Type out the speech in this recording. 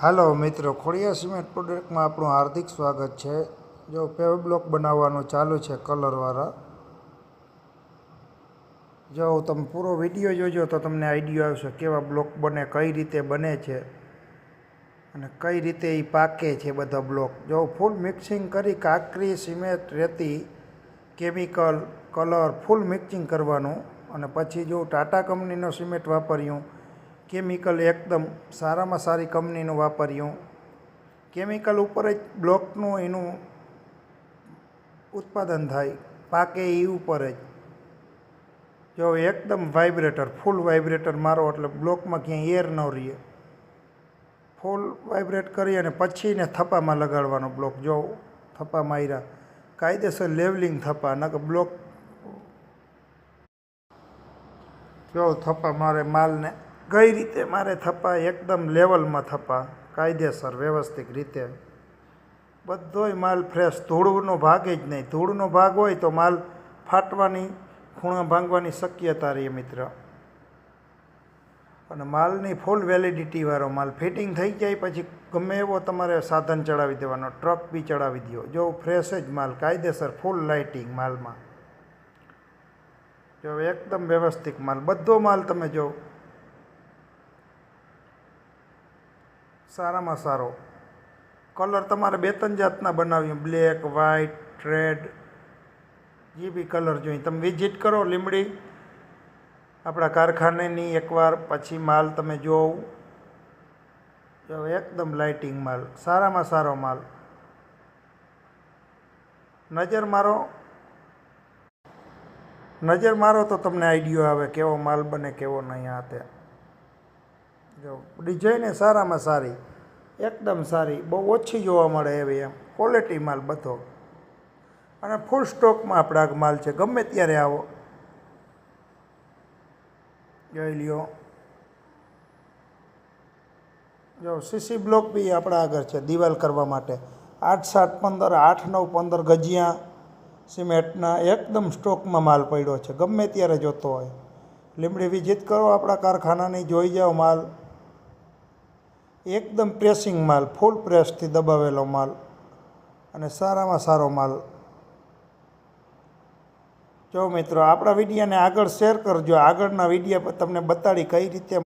હાલો મિત્રો, ખોડિયા સિમેન્ટ પ્રોડક્ટમાં આપણું હાર્દિક સ્વાગત છે। જો પેવ બ્લોક બનાવવાનું ચાલુ છે કલરવાળા। જો તમે પૂરો વિડીયો જોજો તો તમને આઈડિયા આવશે કેવા બ્લોક બને, કઈ રીતે બને છે અને કઈ રીતે એ પાકે છે બધા બ્લોક। જો ફૂલ મિક્સિંગ કરી કાંકરી, સિમેન્ટ, રેતી, કેમિકલ, કલર ફૂલ મિક્સિંગ કરવાનું અને પછી જો ટાટા કંપનીનો સિમેન્ટ વાપર્યું, કેમિકલ એકદમ સારામાં સારી કંપનીનું વાપર્યું। કેમિકલ ઉપર જ બ્લોકનું એનું ઉત્પાદન થાય, પાકે એ ઉપર જ। જો એકદમ વાઇબ્રેટર, ફૂલ વાઇબ્રેટર મારો એટલે બ્લોકમાં ક્યાંય એર ન રહે। ફૂલ વાઇબ્રેટ કરી અને પછી ને થપ્પામાં લગાડવાનો બ્લોક। જો થપ્પા માર્યા, કાયદેસર લેવલિંગ થપ્પા, ન કે બ્લોક જો થપ્પા મારે માલને કઈ રીતે મારે થપ્પા, એકદમ લેવલમાં થપ્પા, કાયદેસર વ્યવસ્થિત રીતે। બધોય માલ ફ્રેશ, ધૂળનો ભાગ જ નહીં। ધૂળનો ભાગ હોય તો માલ ફાટવાની, ખૂણા ભાંગવાની શક્યતા રહે મિત્ર। અને માલની ફૂલ વેલિડિટીવાળો માલ ફિટિંગ થઈ જાય પછી ગમે એવો તમારે સાધન ચડાવી દેવાનો, ટ્રક બી ચડાવી દો। જો ફ્રેશ જ માલ, કાયદેસર ફૂલ લાઇટિંગ માલમાં। જો એકદમ વ્યવસ્થિત માલ, બધો માલ તમે જો સારામાં સારો। કલર તમારે 2-3 જાતના બનાવ્યું, બ્લેક, વ્હાઇટ, રેડ, જે બી કલર જોઈએ તમે વિઝિટ કરો લીંબડી આપણા કારખાનેની એકવાર, પછી માલ તમે જોવો। જો એકદમ લાઇટિંગ માલ, સારામાં સારો માલ। નજર મારો તો તમને આઈડિયો આવે કેવો માલ બને કેવો નહીં। આ તે જો ડિઝાઇન સારામાં સારી, એકદમ સારી, બહુ ઓછી જોવા મળે એવી એમ ક્વોલિટી માલ બધો। અને ફૂલ સ્ટોકમાં આપણા આ માલ છે, ગમે ત્યારે આવો જોઈ લ્યો। જો સીસી બ્લોક બી આપણા આગળ છે દિવાલ કરવા માટે। 8-7-15, 8-9-15 ગજિયા સિમેન્ટના એકદમ સ્ટોકમાં માલ પડ્યો છે, ગમે ત્યારે જોતો હોય। લીંબડી વિઝિટ કરો આપણા કારખાનાની, જોઈ જાઓ માલ, એકદમ પ્રેસિંગ માલ, ફૂલ પ્રેસથી દબાવેલો માલ અને સારામાં સારો માલ। જો મિત્રો, આપણા વિડીયોને આગળ શેર કરજો। આગળના વિડીયો તમને બતાડી કઈ રીતે